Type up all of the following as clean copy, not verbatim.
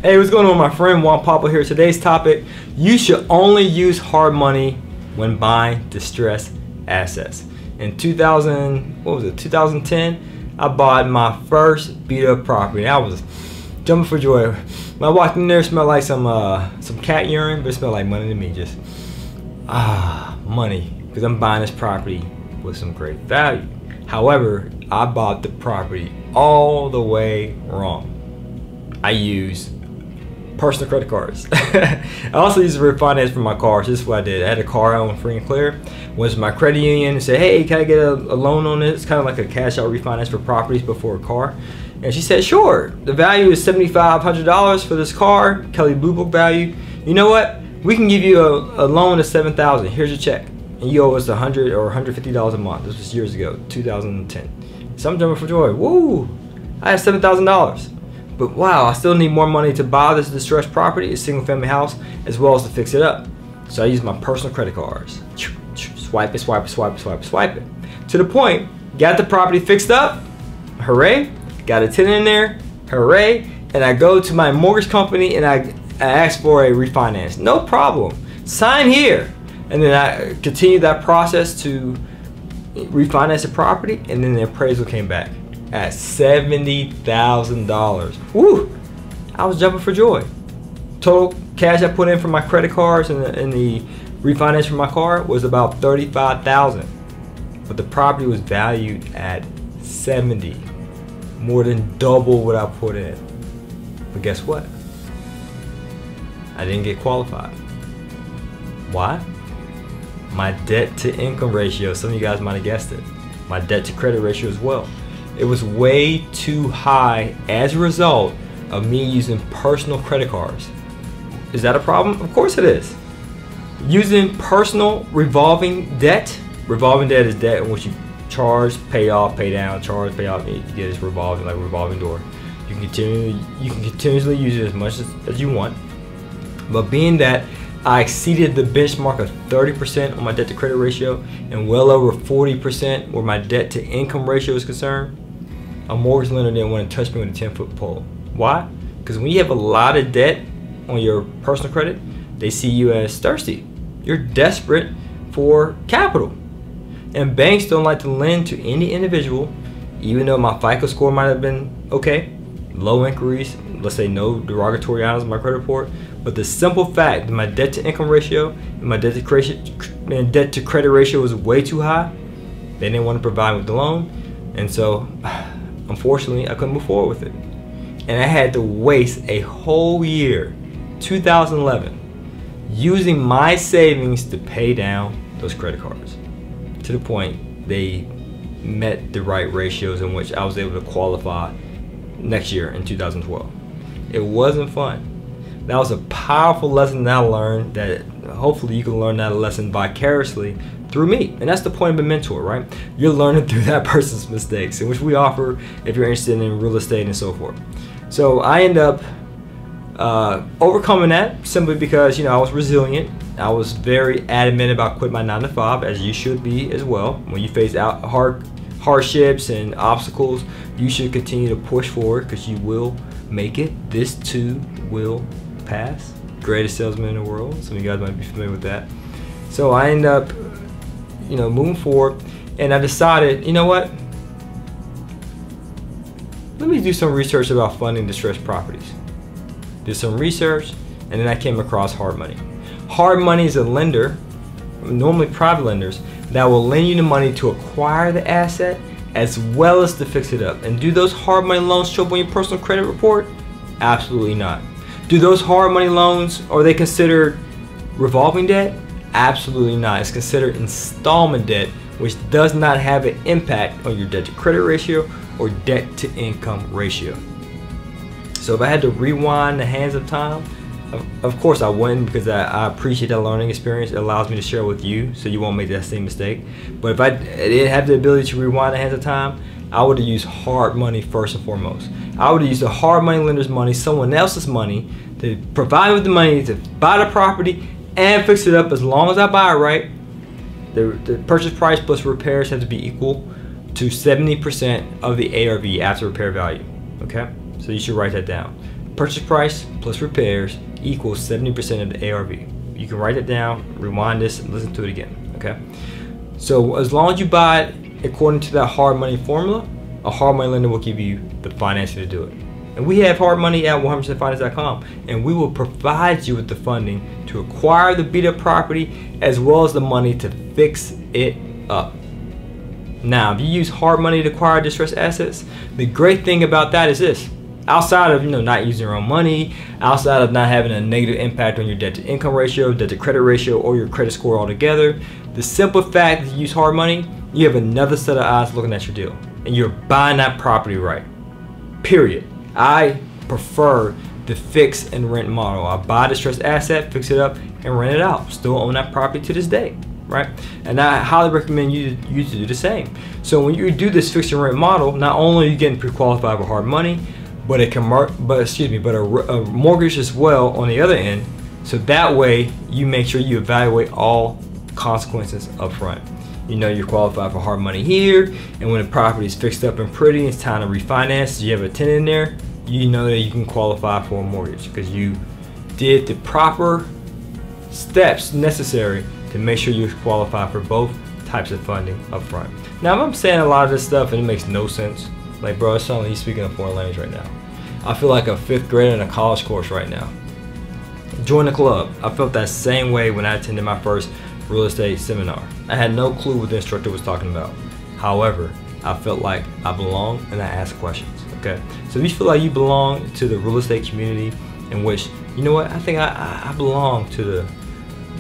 Hey, what's going on, my friend? Juan Pablo here. Today's topic: you should only use hard money when buying distressed assets. In 2010, I bought my first beat up property. I was jumping for joy. When I walked in there, it smelled like some cat urine, but it smelled like money to me. Just money, because I'm buying this property with some great value. However, I bought the property all the way wrong. I used personal credit cards. I also used to refinance for my cars. This is what I did. I had a car I owned free and clear. Went to my credit union and said, hey, can I get a loan on this? It's kind of like a cash out refinance for properties before a car. And she said, sure. The value is $7,500 for this car, Kelly Blue Book value. You know what? We can give you a loan of $7,000. Here's your check. And you owe us $100 or $150 a month. This was years ago, 2010. So I'm jumping for joy. Woo! I have $7,000. But wow, I still need more money to buy this distressed property, a single family house, as well as to fix it up. So I use my personal credit cards. Swipe it, swipe it, swipe it, swipe it, swipe it. To the point, got the property fixed up, hooray. Got a tenant in there, hooray. And I go to my mortgage company and I ask for a refinance. No problem, sign here. And then I continue that process to refinance the property, and then the appraisal came back at $70,000. Woo! I was jumping for joy. Total cash I put in for my credit cards and the refinance for my car was about $35,000, but the property was valued at $70,000, more than double what I put in. But guess what? I didn't get qualified. Why? My debt to income ratio. Some of you guys might have guessed it. My debt to credit ratio as well. It was way too high as a result of me using personal credit cards. Is that a problem? Of course it is. Using personal revolving debt is debt in which you charge, pay off, pay down, charge, pay off. You get this revolving, like a revolving door. You can continuously use it as much as you want. But being that I exceeded the benchmark of 30% on my debt to credit ratio and well over 40% where my debt to income ratio is concerned, a mortgage lender didn't want to touch me with a 10-foot pole. Why? Because when you have a lot of debt on your personal credit, they see you as thirsty. You're desperate for capital. And banks don't like to lend to any individual, even though my FICO score might have been okay, low inquiries, let's say no derogatory items in my credit report, but the simple fact that my debt to income ratio and my debt to credit ratio was way too high, they didn't want to provide me with the loan. And so unfortunately I couldn't move forward with it. And I had to waste a whole year, 2011, using my savings to pay down those credit cards, to the point they met the right ratios in which I was able to qualify next year in 2012. It wasn't fun. That was a powerful lesson that I learned, that hopefully you can learn that lesson vicariously through me. And that's the point of a mentor, right? You're learning through that person's mistakes, in which we offer if you're interested in real estate and so forth. So I end up overcoming that simply because, I was resilient. I was very adamant about quitting my 9-to-5, as you should be as well. When you face out hardships and obstacles, you should continue to push forward, because you will make it. This too will pass. Greatest salesman in the world. Some of you guys might be familiar with that. So I end up, moving forward, and I decided, you know what? Let me do some research about funding distressed properties. Did some research, and then I came across hard money. Hard money is a lender, normally private lenders, that will lend you the money to acquire the asset as well as to fix it up. And do those hard money loans show up on your personal credit report? Absolutely not. Do those hard money loans, are they considered revolving debt? Absolutely not. It's considered installment debt, which does not have an impact on your debt to credit ratio or debt to income ratio. So if I had to rewind the hands of time, of course I wouldn't, because I appreciate that learning experience. It allows me to share with you so you won't make that same mistake. But if I didn't have the ability to rewind the hands of time, I would have used hard money first and foremost. I would have used the hard money lender's money, someone else's money, to provide me with the money to buy the property and fix it up. As long as I buy it right, the purchase price plus repairs have to be equal to 70% of the ARV after repair value. Okay, so you should write that down. purchase price plus repairs equals 70% of the ARV. You can write it down, rewind this, and listen to it again, okay? So as long as you buy it according to that hard money formula, a hard money lender will give you the financing to do it. And we have hard money at 100%finance.com, and we will provide you with the funding to acquire the beat up property as well as the money to fix it up. Now, if you use hard money to acquire distressed assets, the great thing about that is this. Outside of not using your own money, outside of not having a negative impact on your debt to income ratio, debt to credit ratio, or your credit score altogether, the simple fact that you use hard money, you have another set of eyes looking at your deal, and you're buying that property right. Period. I prefer the fix and rent model. I buy a distressed asset, fix it up, and rent it out. Still own that property to this day, right? And I highly recommend you to do the same. So when you do this fix and rent model, not only are you getting pre-qualified with hard money, but a mortgage as well on the other end. So that way you make sure you evaluate all consequences up front. You know you're qualified for hard money here, and when the property is fixed up and pretty, it's time to refinance. You have a tenant in there, you know that you can qualify for a mortgage because you did the proper steps necessary to make sure you qualify for both types of funding up front. Now, if I'm saying a lot of this stuff and it makes no sense, like, bro, it's only you speaking a foreign language right now. I feel like a 5th grader in a college course right now. Join the club. I felt that same way when I attended my first real estate seminar. I had no clue what the instructor was talking about. However, I felt like I belonged and I asked questions, okay? So if you feel like you belong to the real estate community in which, you know what, I think I belong to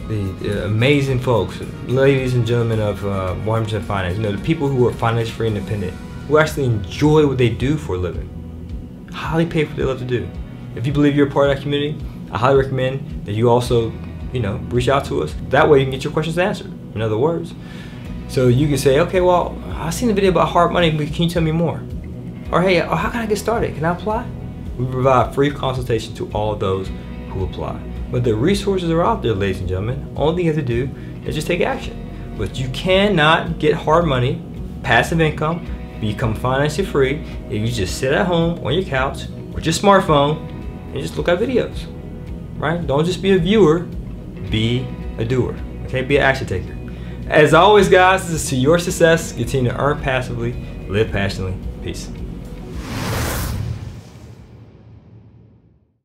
the amazing folks, ladies and gentlemen of 100% Finance, the people who are financially independent, who actually enjoy what they do for a living, highly paid for what they love to do. If you believe you're a part of that community, I highly recommend that you also, reach out to us. That way you can get your questions answered, in other words. So you can say, okay, well, I seen the video about hard money, but can you tell me more? Or hey, how can I get started? Can I apply? We provide free consultation to all those who apply. But the resources are out there, ladies and gentlemen. All you have to do is just take action. But you cannot get hard money, passive income, become financially free if you just sit at home on your couch with your smartphone and just look at videos, right? Don't just be a viewer, be a doer, okay? Be an action taker. As always, guys, this is to your success. Continue to earn passively, live passionately. Peace.